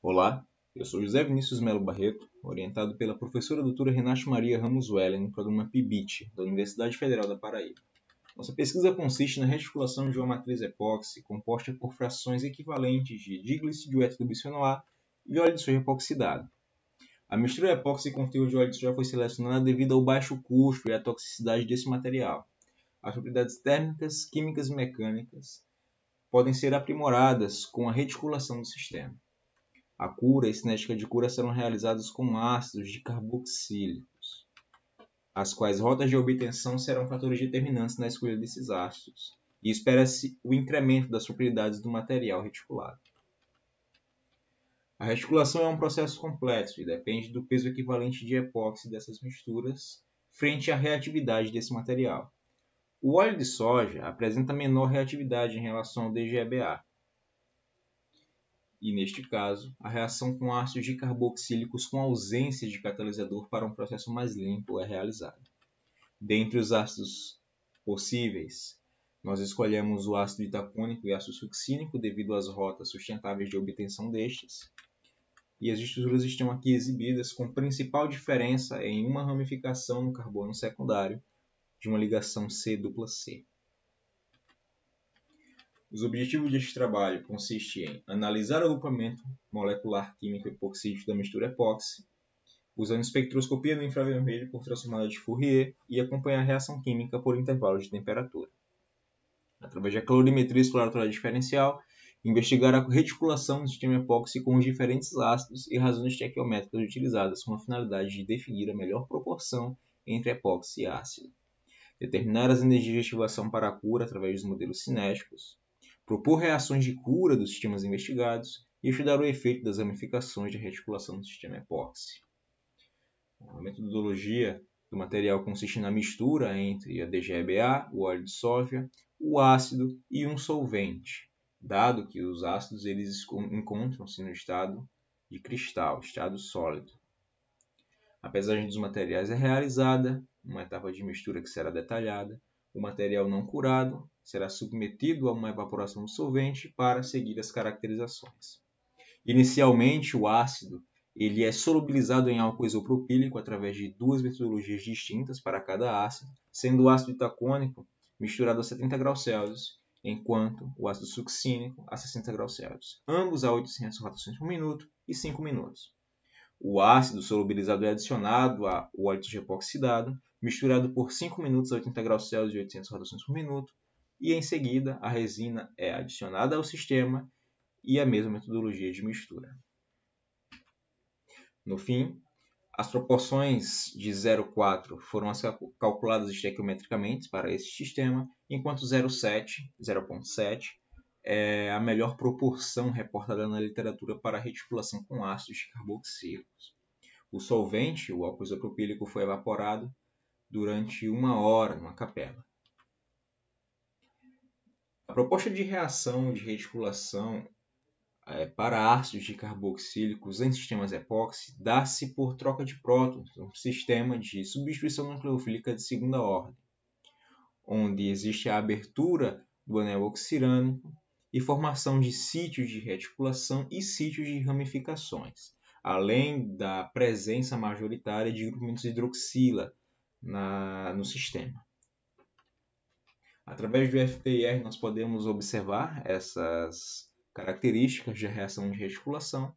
Olá, eu sou José Vinícius Melo Barreto, orientado pela professora doutora Renate Maria Ramos Weller no programa PIBIT, da Universidade Federal da Paraíba. Nossa pesquisa consiste na reticulação de uma matriz epóxi composta por frações equivalentes de diglicidioéter do bisfenol e óleo de soja epoxidado. A mistura epóxi com fio de óleo de soja foi selecionada devido ao baixo custo e à toxicidade desse material. As propriedades térmicas, químicas e mecânicas podem ser aprimoradas com a reticulação do sistema. A cura e a cinética de cura serão realizadas com ácidos dicarboxílicos, as quais rotas de obtenção serão fatores determinantes na escolha desses ácidos, e espera-se o incremento das propriedades do material reticulado. A reticulação é um processo complexo e depende do peso equivalente de epóxi dessas misturas frente à reatividade desse material. O óleo de soja apresenta menor reatividade em relação ao DGEBA, e, neste caso, a reação com ácidos dicarboxílicos com ausência de catalisador para um processo mais limpo é realizada. Dentre os ácidos possíveis, nós escolhemos o ácido itacônico e ácido succínico devido às rotas sustentáveis de obtenção destes, e as estruturas estão aqui exibidas com principal diferença em uma ramificação no carbono secundário de uma ligação C-C. Os objetivos deste trabalho consistem em analisar o agrupamento molecular químico epoxídico da mistura epóxi, usando espectroscopia no infravermelho por transformada de Fourier e acompanhar a reação química por intervalos de temperatura. Através da calorimetria exploratória diferencial, investigar a reticulação do sistema epóxi com os diferentes ácidos e razões estequiométricas utilizadas com a finalidade de definir a melhor proporção entre epóxi e ácido. Determinar as energias de ativação para a cura através dos modelos cinéticos, propor reações de cura dos sistemas investigados e estudar o efeito das ramificações de reticulação do sistema epóxi. A metodologia do material consiste na mistura entre a DGEBA, o óleo de soja, o ácido e um solvente, dado que os ácidos eles encontram-se no estado de cristal, estado sólido. A pesagem dos materiais é realizada, uma etapa de mistura que será detalhada. O material não curado será submetido a uma evaporação do solvente para seguir as caracterizações. Inicialmente, o ácido ele é solubilizado em álcool isopropílico através de duas metodologias distintas para cada ácido, sendo o ácido itacônico misturado a 70 graus Celsius, enquanto o ácido succínico a 60 graus Celsius, ambos a 800 rotações por minuto e 5 minutos. O ácido solubilizado é adicionado ao óleo de soja epoxidado, misturado por 5 minutos a 80 graus Celsius e 800 rotações por minuto, e em seguida a resina é adicionada ao sistema e a mesma metodologia de mistura. No fim, as proporções de 0,4 foram calculadas estequiometricamente para esse sistema, enquanto 0,7 é a melhor proporção reportada na literatura para a reticulação com ácidos carboxílicos. O solvente, o álcool isopropílico, foi evaporado durante 1 hora numa capela. A proposta de reação de reticulação para ácidos dicarboxílicos em sistemas epóxi dá-se por troca de prótons, um sistema de substituição nucleofílica de segunda ordem, onde existe a abertura do anel oxirânico e formação de sítios de reticulação e sítios de ramificações, além da presença majoritária de grupamentos hidroxila no sistema. Através do FPIR, nós podemos observar essas características de reação de reticulação.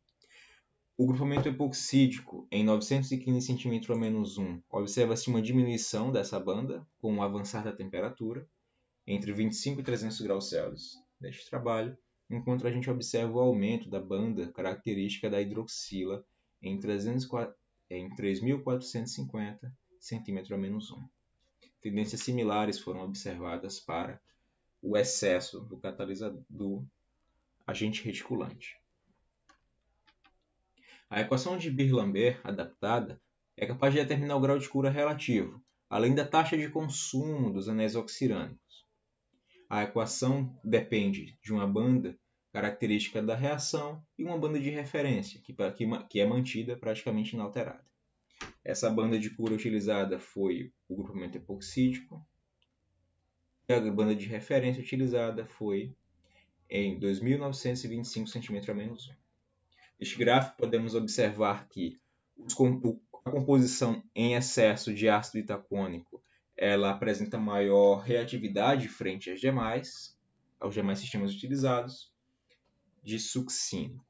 O grupamento epoxídico em 915 cm-1 observa-se uma diminuição dessa banda com o avançar da temperatura entre 25 e 300 graus Celsius deste trabalho, enquanto a gente observa o aumento da banda característica da hidroxila em 3.450 cm-1. Tendências similares foram observadas para o excesso do catalisador do agente reticulante. A equação de Beer-Lambert adaptada é capaz de determinar o grau de cura relativo, além da taxa de consumo dos anéis oxirânicos. A equação depende de uma banda característica da reação e uma banda de referência, que é mantida praticamente inalterada. Essa banda de cura utilizada foi o grupamento epoxídico, e a banda de referência utilizada foi em 2.925 cm-1. Neste gráfico podemos observar que a composição em excesso de ácido itacônico ela apresenta maior reatividade frente aos demais sistemas utilizados de succínico,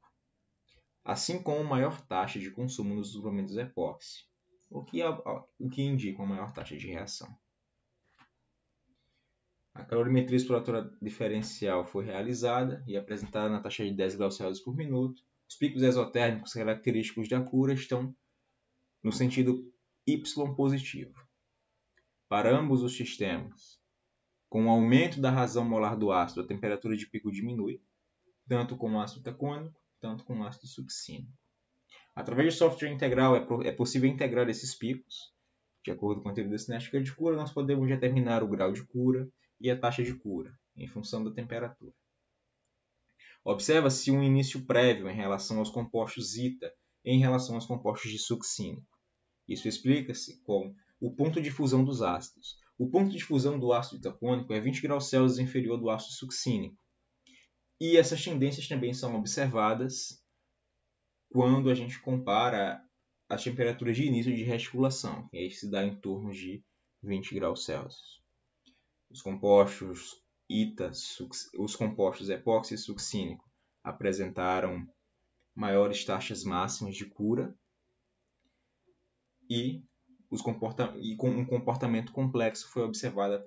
assim como maior taxa de consumo nos suplementos epóxi, o que indica uma maior taxa de reação. A calorimetria exploratória diferencial foi realizada e apresentada na taxa de 10 graus Celsius por minuto. Os picos exotérmicos característicos da cura estão no sentido Y positivo. Para ambos os sistemas, com o aumento da razão molar do ácido, a temperatura de pico diminui, tanto com o ácido itacônico, tanto com o ácido succínico. Através de software integral é possível integrar esses picos. De acordo com a teoria da cinética de cura, nós podemos determinar o grau de cura e a taxa de cura, em função da temperatura. Observa-se um início prévio em relação aos compostos ita e em relação aos compostos de succínico. Isso explica-se com o ponto de fusão dos ácidos. O ponto de fusão do ácido itacônico é 20 graus Celsius inferior do ácido succínico. E essas tendências também são observadas quando a gente compara as temperaturas de início de reticulação, que aí se dá em torno de 20 graus Celsius. Os compostos os compostos epóxi e succínico apresentaram maiores taxas máximas de cura e com um comportamento complexo foram observados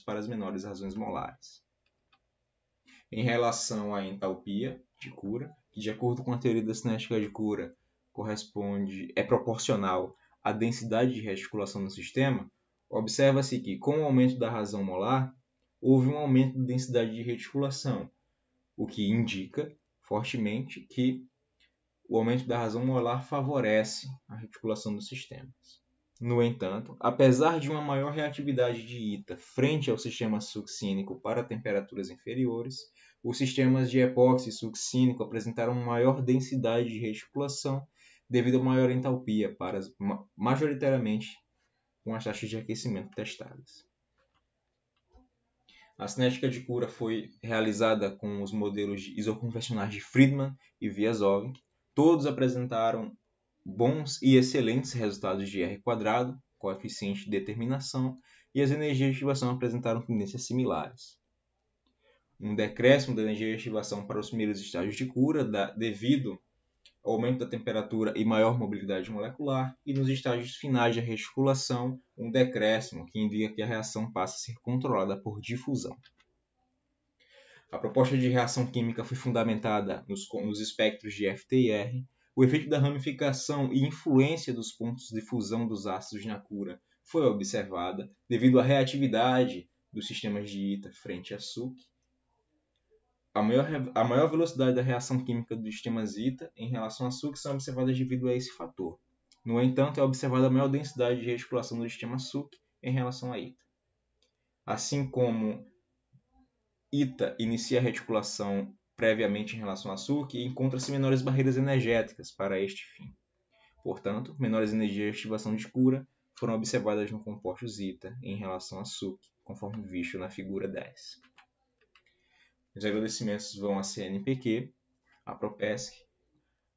para as menores razões molares. Em relação à entalpia de cura, que de acordo com a teoria da cinética de cura é proporcional à densidade de reticulação no sistema, observa-se que, com o aumento da razão molar, houve um aumento da densidade de reticulação, o que indica fortemente que o aumento da razão molar favorece a reticulação dos sistemas. No entanto, apesar de uma maior reatividade de ita frente ao sistema succínico para temperaturas inferiores, os sistemas de epóxi e succínico apresentaram maior densidade de reticulação devido a maior entalpia, majoritariamente com as taxas de aquecimento testadas. A cinética de cura foi realizada com os modelos isoconvencionais de Friedman e Vyazovic. Todos apresentaram bons e excelentes resultados de R², coeficiente de determinação, e as energias de ativação apresentaram tendências similares. Um decréscimo da energia de ativação para os primeiros estágios de cura devido ao aumento da temperatura e maior mobilidade molecular, e nos estágios finais de reticulação, um decréscimo que indica que a reação passa a ser controlada por difusão. A proposta de reação química foi fundamentada nos espectros de FT e R. O efeito da ramificação e influência dos pontos de fusão dos ácidos na cura foi observada devido à reatividade dos sistemas de ita frente a SUC. A maior velocidade da reação química dos sistemas ita em relação a SUC são observadas devido a esse fator. No entanto, é observada a maior densidade de reticulação do sistema SUC em relação a ita. Assim como ita inicia a reticulação previamente em relação a SUC, encontra-se menores barreiras energéticas para este fim. Portanto, menores energias de ativação de cura foram observadas no composto ita em relação a SUC, conforme visto na figura 10. Os agradecimentos vão à CNPq, à Propesc,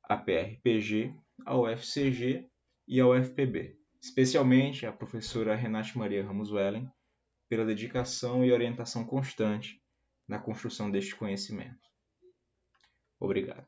à PRPG, ao UFCG e ao UFPB, especialmente à professora Renate Maria Ramos Wellen, pela dedicação e orientação constante na construção deste conhecimento. Obrigado.